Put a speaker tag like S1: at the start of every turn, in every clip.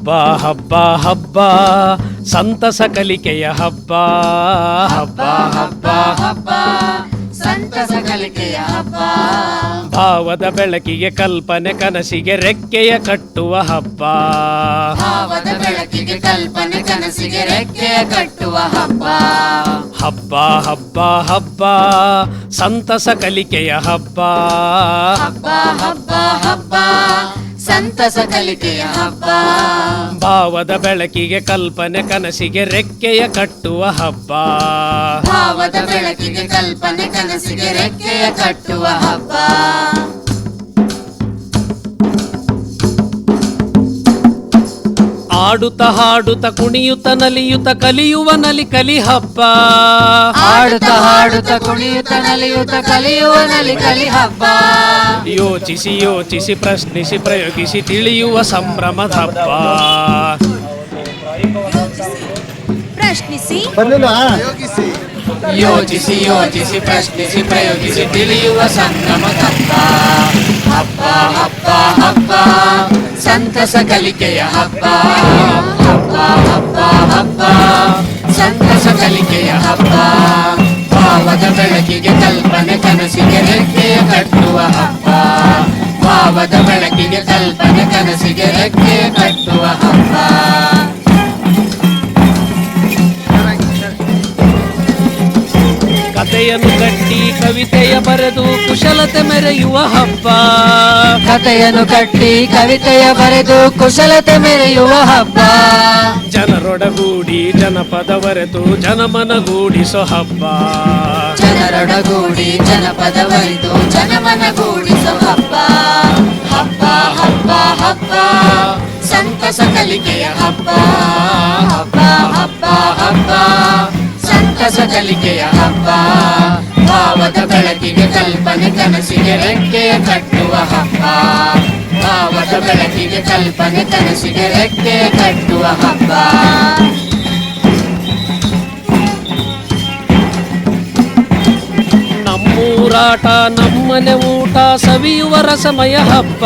S1: ಹಬ್ಬ ಹಬ್ಬ ಹಬ್ಬ ಸಂತಸ ಕಲಿಕೆಯ ಹಬ್ಬ ಹಬ್ಬ ಹಬ್ಬ ಹಬ್ಬ
S2: ಸಂತಸ ಕಲಿಕೆಯ ಹಬ್ಬ.
S1: ಭಾವದ ಬೆಳಕಿಗೆ ಕಲ್ಪನೆ ಕನಸಿಗೆ ರೆಕ್ಕೆಯ ಕಟ್ಟುವ ಹಬ್ಬ.
S2: ಭಾವದ ಬೆಳಕಿಗೆ ಕಲ್ಪನೆ ಕನಸಿಗೆ ರೆಕ್ಕೆಯ ಕಟ್ಟುವ ಹಬ್ಬ.
S1: ಹಬ್ಬ ಹಬ್ಬ ಹಬ್ಬ ಸಂತಸ ಕಲಿಕೆಯ ಹಬ್ಬ.
S2: ಹಬ್ಬ ಹಬ್ಬ ಹಬ್ಬ ಸಂತಸ ಕಲಿಕೆಯ ಹಬ್ಬ.
S1: ಭಾವದ ಬೆಳಕಿಗೆ ಕಲ್ಪನೆ ಕನಸಿಗೆ ರೆಕ್ಕೆಯ ಕಟ್ಟುವ ಹಬ್ಬ.
S2: ಭಾವದ ಬೆಳಕಿಗೆ ಕಲ್ಪನೆ ಕನಸಿಗೆ ರೆಕ್ಕೆಯ ಕಟ್ಟುವ ಹಬ್ಬ.
S1: ಆಡುತ್ತ ಹಾಡುತ್ತ ಕುಣಿಯುತ್ತ ನಲಿಯುತ್ತ ಕಲಿಯುವ ನಲಿ ಕಲಿ ಹಬ್ಬ.
S2: ಆಡುತ್ತ ಹಾಡುತ್ತ ಕುಣಿಯುತ್ತ ನಲಿಯುತ್ತ ಕಲಿಯುವ ನಲಿ ಕಲಿ ಹಬ್ಬ.
S1: ಯೋಚಿಸಿ ಯೋಚಿಸಿ ಪ್ರಶ್ನಿಸಿ ಪ್ರಯೋಗಿಸಿ ತಿಳಿಯುವ ಸಂಭ್ರಮದ ಹಬ್ಬ.
S3: ಪ್ರಶ್ನಿಸಿ
S2: ಯೋಚಿಸಿ ಯೋಚಿಸಿ ಪ್ರಶ್ನಿಸಿ ಪ್ರಯೋಗಿಸಿ ತಿಳಿಯುವ ಸಂಭ್ರಮದ ಹಬ್ಬ. ಹಬ್ಬ ಹಬ್ಬ ಹಬ್ಬ ಸಂತಸ ಕಲಿಕೆಯ ಹಬ್ಬ. ಹಬ್ಬ ಹಬ್ಬ ಹಬ್ಬ ಸಂತಸ ಕಲಿಕೆಯ ಹಬ್ಬ. ಭಾವದ ಬೆಳಕಿಗೆ ಕಲ್ಪನೆ ಕನಸಿಗೆ ರೆಕ್ಕೆಯ ಕಟ್ಟುವ ಹಬ್ಬ. ಭಾವದ ಬೆಳಕಿಗೆ ಕಲ್ಪನೆ ಕನಸಿಗೆ ರೆಕ್ಕೆಯ ಕಟ್ಟುವ ಹಬ್ಬ.
S1: ಕಥೆಯನ್ನು ಕಟ್ಟಿ ಕವಿತೆಯ ಬರೆದು ಕುಶಲತೆ ಮೆರೆಯುವ ಹಬ್ಬ.
S2: ಕಥೆಯನ್ನು ಕಟ್ಟಿ ಕವಿತೆಯ ಬರೆದು ಕುಶಲತೆ ಮೆರೆಯುವ ಹಬ್ಬ.
S1: ಜನರೊಡಗೂಡಿ ಜನಪದವರೆದು ಜನಮನಗೂಡಿಸೋ ಹಬ್ಬ.
S2: ಜನರೊಡಗೂಡಿ ಜನಪದವರೆದು ಜನಮನಗೂಡಿಸೋ ಹಬ್ಬ. ಹಬ್ಬ ಹಬ್ಬ ಹಬ್ಬ ಸಂತಸ ಕಲಿಕೆಯ ಹಬ್ಬ. ಹಬ್ಬ ಹಬ್ಬ ಹಬ್ಬ ಸಂತಸ ಕಲಿಕೆಯ ಹಬ್ಬ. ಭಾವದ ಬೆಳಕಿಗೆ ಕಲ್ಪನೆ ಕನಸಿಗೆ ರೆಕ್ಕೆಯ ಕಟ್ಟುವ ಹಬ್ಬ. ಭಾವದ ಬೆಳಕಿಗೆ ಕಲ್ಪನೆ ಕನಸಿಗೆ ರೆಕ್ಕೆಯ ಕಟ್ಟುವ ಹಬ್ಬ.
S1: ನಮ್ಮೂರಾಟ ನಮ್ಮನೆ ಊಟ ಸವಿಯುವ ರಸಮಯ ಹಬ್ಬ.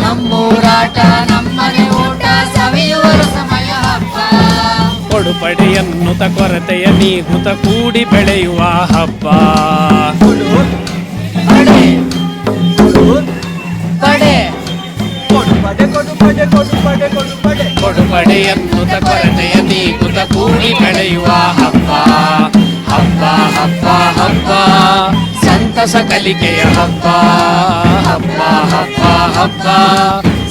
S2: ನಮ್ಮೂರಾಟ ನಮ್ಮನೆ ಊಟ ಸವಿಯುವ ರಸಮಯ ಹಬ್ಬ.
S1: ಕೊಡುಪಡೆಯನ್ನುತ ಕೊರತೆಯ ನೀಗುತ ಕೂಡಿ ಬೆಳೆಯುವ ಹಬ್ಬ. ಕೊಡುಪಡೆಯನ್ನುತ ಕೊರತೆಯ ನೀಗುತ ಕೂಡಿ ಬೆಳೆಯುವ ಹಬ್ಬ. ಹಬ್ಬ ಹಬ್ಬ ಹಬ್ಬ ಸಂತಸ ಕಲಿಕೆಯ ಹಬ್ಬ. ಹಬ್ಬ ಹಬ್ಬ ಹಬ್ಬ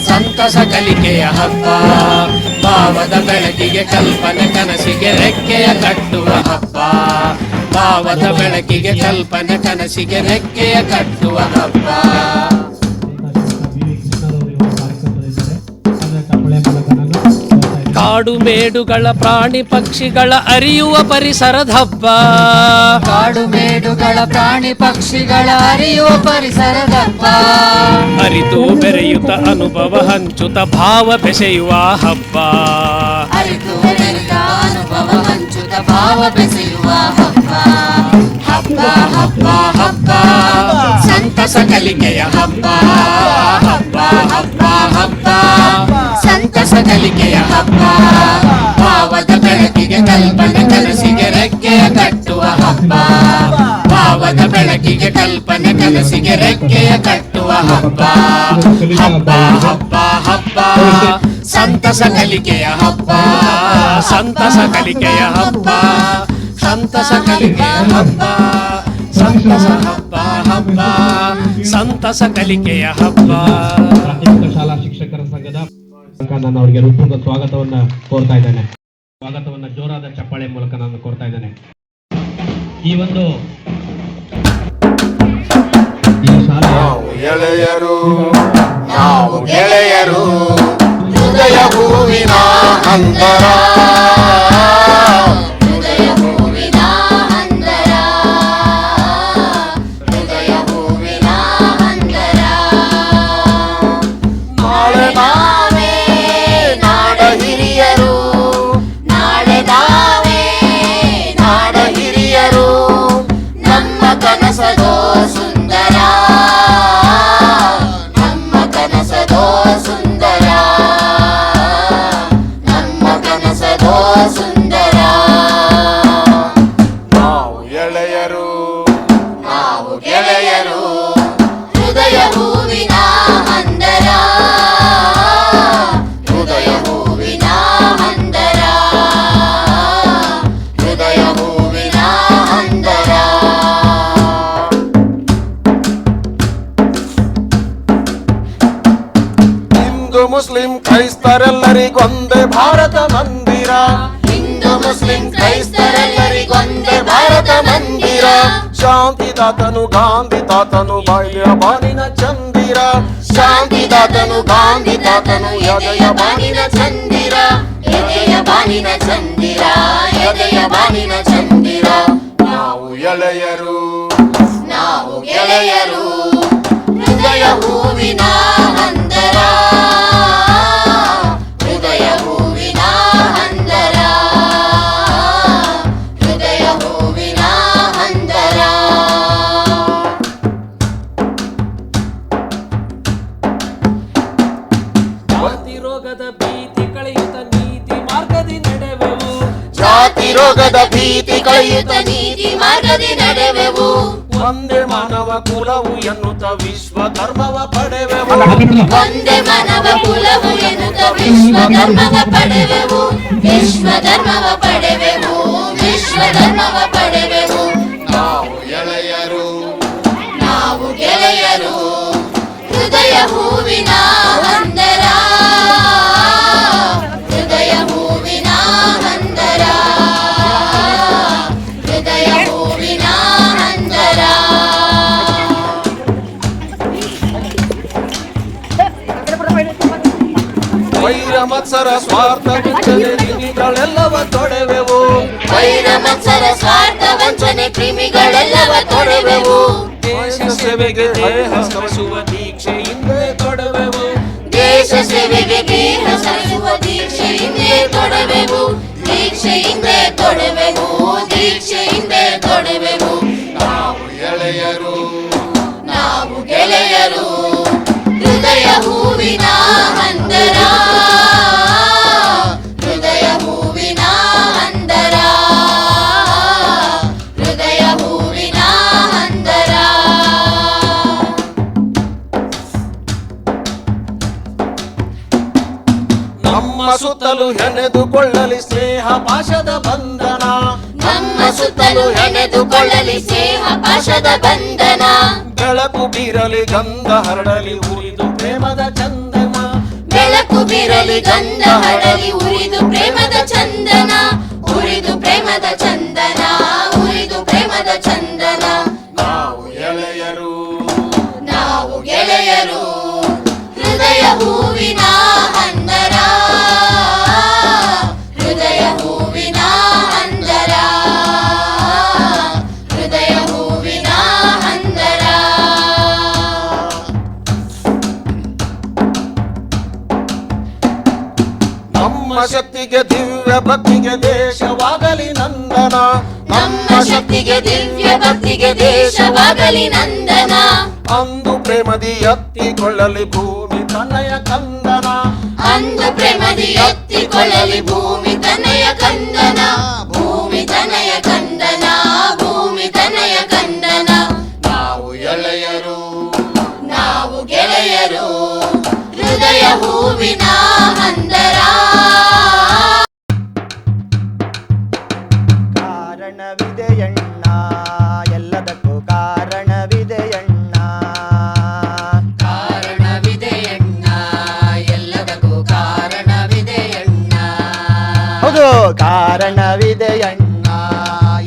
S1: ಸಂತಸ ಕಲಿಕೆಯ ಹಬ್ಬ. ಭಾವದ ಬೆಳಕಿಗೆ ಕಲ್ಪನೆ ಕನಸಿಗೆ ರೆಕ್ಕೆಯ ಕಟ್ಟುವ ಹಬ್ಬ. ಭಾವದ ಬೆಳಕಿಗೆ ಕಲ್ಪನೆ ಕನಸಿಗೆ ರೆಕ್ಕೆಯ ಕಟ್ಟುವ ಹಬ್ಬ. ಕಾಡು ಮೇಡುಗಳ ಪ್ರಾಣಿ ಪಕ್ಷಿಗಳ ಅರಿಯುವ ಪರಿಸರದ ಹಬ್ಬ.
S2: ಕಾಡು ಮೇಡುಗಳ ಪ್ರಾಣಿ ಪಕ್ಷಿಗಳ ಅರಿಯುವ ಪರಿಸರದ ಹಬ್ಬ.
S1: ಅರಿತು ಬೆರೆಯುತ್ತ ಅನುಭವ ಹಂಚುತ್ತ ಭಾವ ಬೆಸೆಯುವ ಹಬ್ಬ.
S2: ಅರಿತು ಬೆರೆತ ಅನುಭವ ಹಂಚುತ್ತ ಭಾವ ಬೆಸೆಯುವ ಹಬ್ಬ. ಹಬ್ಬ ಹಬ್ಬ ಹಬ್ಬ ಸಂತಸ ಕಲಿಕೆಯ ಹಬ್ಬ. ಹಬ್ಬ ಹಬ್ಬ ಹಬ್ಬ ಸಂತಸ ಕಲಿಕೆಯ ಹಬ್ಬ. ಭಾವದ ಬೆಳಕಿಗೆ ಕಲ್ಪನೆ ಕನಸಿಗೆ ರೆಕ್ಕೆಯ ಕಟ್ಟುವ ಹಬ್ಬ. ಭಾವದ ಬೆಳಕಿಗೆ ಕಲ್ಪನೆ ಕನಸಿಗೆ ರೆಕ್ಕೆಯ ಕಟ್ಟುವ ಹಬ್ಬ. ಹಬ್ಬ ಹಬ್ಬ ಹಬ್ಬ ಸಂತಸ ಕಲಿಕೆಯ ಹಬ್ಬ. ಸಂತಸ ಕಲಿಕೆಯ ಹಬ್ಬ. ಸಂತಸ ಕಲಿಕೆಯ ಹಬ್ಬ. ಸಂತಸ ಹಬ್ಬ ಹಬ್ಬ ಸಂತಸ ಕಲಿಕೆಯ ಹಬ್ಬ.
S4: ಪ್ರಾಥಮಿಕ ಶಾಲಾ ಶಿಕ್ಷಕರ ಸಂಘದ ನಾನು ಅವರಿಗೆ ಹೃತ್ಪೂರ್ವಕ ಸ್ವಾಗತವನ್ನ ಕೋರ್ತಾ ಇದ್ದೇನೆ. ಸ್ವಾಗತವನ್ನ ಜೋರಾದ ಚಪ್ಪಾಳೆ ಮೂಲಕ ನಾನು ಕೋರ್ತಾ ಇದ್ದೇನೆ. ಈ ಒಂದು
S5: ಎಳೆಯರು ನಾವು ಗೆಳೆಯರು ಹೃದಯ ಹೂವಿನ ಅಂತರ. ಹೃದಯ ಹೂವಿನ ಅಂತರ. ಹೃದಯ ಹೂವಿನ ಅಂತರ. ನಾಳೆ ನಾವೇ ನಾಡ ಹಿರಿಯರು. ನಾಳೆ ನಾವೇ ನಾಡ ಹಿರಿಯರು. ನಮ್ಮ ಕನಸದೋ ಸುಂದರ. ನಮ್ಮ ಕನಸದೋ ಸುಂದರ. ಮುಸ್ಲಿಂ ಕ್ರೈಸ್ತರೆಲ್ಲರಿಗೊಂದೇ ಭಾರತ ಮಂದಿರ. ಹಿಂದೂ ಮುಸ್ಲಿಂ ಕ್ರೈಸ್ತರೆಲ್ಲರಿಗೊಂದೇ ಭಾರತ ಮಂದಿರ. ಶಾಂತಿದಾತನು ಗಾಂಧಿ ತಾತನು ಬಾಯಿಯ ಬಾನಿನ ಚಂದಿರ. ಶಾಂತಿದಾತನು ಗಾಂಧಿ ತಾತನು ಎದೆಯ ಬಾನಿನ ಚಂದಿರ. ಎದೆಯ ಬಾನಿನ ಚಂದಿರ. ಎದೆಯ ಬಾನಿನ ಚಂದಿರ. ನಾವು ಎಳೆಯರು, ನಾವು ಗೆಳೆಯರು, ಹೃದಯ ಹೂವಿನ ಹಂದರ. ಹೃದಯ ಹೂವಿನ ಹಂದರ. ಹೃದಯ ಹೂವಿನ ಹಂದರ.
S1: ಜಾತಿ ರೋಗದ ಭೀತಿ ಕಳೆಯುತ್ತ ನೀತಿ ಮಾರ್ಗದಿ ನಡೆವೆವು.
S5: ಜಾತಿ ರೋಗದ ಭೀತಿ ಕಳೆಯುತ್ತ ನೀತಿ ಮಾರ್ಗದಿ ನಡೆವೆವು. ಒಂದೇ ಮಾನವ ಕುಲವು ಎನ್ನುತ್ತ ವಿಶ್ವ ಧರ್ಮವ ಪಡೆವೆವು. ಒಂದೇ ಮಾನವ ಕುಲವು ಎನ್ನುತ್ತ ವಿಶ್ವ ಧರ್ಮವ ಪಡೆವೆವು. ವಿಶ್ವ ಧರ್ಮವ ಪಡೆವೆವು. ವಿಶ್ವ ಧರ್ಮವ ಪಡೆವೆವು. ನಾವು ಎಳೆಯರು, ನಾವು ಗೆಳೆಯರು, ಹೃದಯ ಹೂವಿನ ಹಂದರ. ಹೃದಯ ಹೂವಿನ ಹಂದರ. ಹೃದಯ ಹೂವಿನ ಹಂದರ. ವೈರ ಮತ್ಸರ ಸ್ವಾರ್ಥ ವಂಚನೆ ಕ್ರಿಮಿಗಳೆಲ್ಲವ ತೊಡೆವೆವು. ವೈರ ಮತ್ಸರ ಸ್ವಾರ್ಥ ವಂಚನೆ ಕ್ರಿಮಿಗಳೆಲ್ಲವ ತೊಡೆವೆವು. ದೇಶ ಸೇವೆಗೆ ದೇಹ ಸರಿಸುವ ದೀಕ್ಷೆಯಿಂದೇ ತೊಡೆವೆವು. ದೇಶ ಸೇವೆಗೆ ದೇಹ ಸರಿಸುವ ದೀಕ್ಷೆಯಿಂದೇ ತೊಡೆವೆವು. ದೀಕ್ಷೆಯಿಂದೇ ತೊಡೆವೆವು. ದೀಕ್ಷೆಯಿಂದೇ ತೊಡೆವೆವು. ನಾವು ಎಳೆಯರು, ನಾವು ಗೆಳೆಯರು, ಹೃದಯ ಹೂವಿನ ಹಂದರ. ಹೃದಯ ಹೂವಿನ ಹಂದರ. ಹೃದಯ ಹೂವಿನ ಹಂದರ. ನಮ್ಮ ಸುತ್ತಲೂ ಹೆಣೆದುಕೊಳ್ಳಲಿ ಸ್ನೇಹ ಪಾಶದ ಬಂಧನ. ನಮ್ಮ ಸುತ್ತಲೂ ಹೆಣೆದುಕೊಳ್ಳಲಿ ಸ್ನೇಹ ಪಾಶದ ಬಂಧನ. ಬೆಳಕು ಬೀರಲಿ ಗಂಧ ಹರಡಲಿ ಉರಿದು ಪ್ರೇಮದ ಚಂದನ. ಬೆಳಕು ಬೀರಲಿ ಗಂಧ ಹರಡಲಿ ಉರಿದು ಪ್ರೇಮದ ಚಂದನ. ಉರಿದು ಪ್ರೇಮದ ಚಂದನ. ಉರಿದು ಪ್ರೇಮದ ಚಂದನ. ನಾವು ಎಳೆಯರು, ನಾವು ಗೆಳೆಯರು, ಹೃದಯ ಹೂವಿನ ಹಂದರ. ಹೃದಯ ಹೂವಿನ ಹಂದರ. ಹೃದಯ ಹೂವಿನ ಹಂದರ. ನಮ್ಮ ಶಕ್ತಿಗೆ ದಿವ್ಯ ಭಕ್ತಿಗೆ ದೇಶವಾಗಲಿ ನಂದನ. ನಮ್ಮ ಶಕ್ತಿಗೆ ದಿವ್ಯ ಭಕ್ತಿಗೆ ದೇಶವಾಗಲಿ ನಂದನ. ಅಂದು ಪ್ರೇಮದಿ ಎತ್ತಿಕೊಳ್ಳಲಿ ಭೂಮಿ ತನಯ ಕಂದನ. ಅಂದು ಪ್ರೇಮದಿ ಎತ್ತಿಕೊಳ್ಳಲಿ ಭೂಮಿ ತನಯ ಕಂದನ. ಭೂಮಿ ತನಯ ಕಂದನ. ಭೂಮಿ ತನಯ ಕಂದನ. ನಾವು ಎಳೆಯರು, ನಾವು ಗೆಳೆಯರು, ಹೃದಯ ಹೂವಿನ ಹಂದರ.
S3: ಕಾರಣವಿದೆಯಣ್ಣ, ಎಲ್ಲದಕ್ಕೂ ಕಾರಣವಿದೆಯಣ್ಣ.
S2: ಕಾರಣವಿದೆಯಣ್ಣ, ಎಲ್ಲದಕ್ಕೂ ಕಾರಣವಿದೆಯಣ್ಣ.
S3: ಹೌದು, ಕಾರಣವಿದೆಯಣ್ಣ,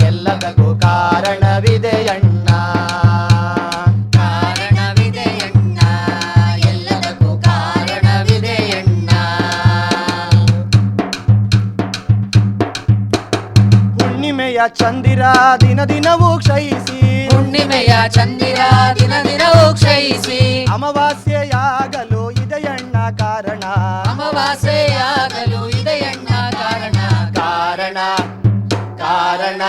S3: ಎಲ್ಲದಕ್ಕೂ ಕಾರಣವಿದೆಯಣ್ಣ.
S2: ಕಾರಣವಿದೆಯಣ್ಣ, ಎಲ್ಲದಕ್ಕೂ ಕಾರಣವಿದೆಯಣ್ಣ.
S3: ಹುಣ್ಣಿಮೆಯ ಚಂದಿರ ದಿನ ದಿನವೂ ಕ್ಷಯಿಸಿ.
S2: ಹುಣ್ಣಿಮೆಯ ಚಂದಿರ ದಿನ ದಿನವೂ ಕ್ಷಯಿಸಿ.
S3: ಅಮಾವಾಸ್ಯೆಯಾಗಲು ಇದೆಯಣ್ಣ ಕಾರಣ.
S2: ಅಮಾವಾಸ್ಯೆಯಾಗಲು ಇದೆಯಣ್ಣ ಕಾರಣ.
S3: ಕಾರಣ ಕಾರಣ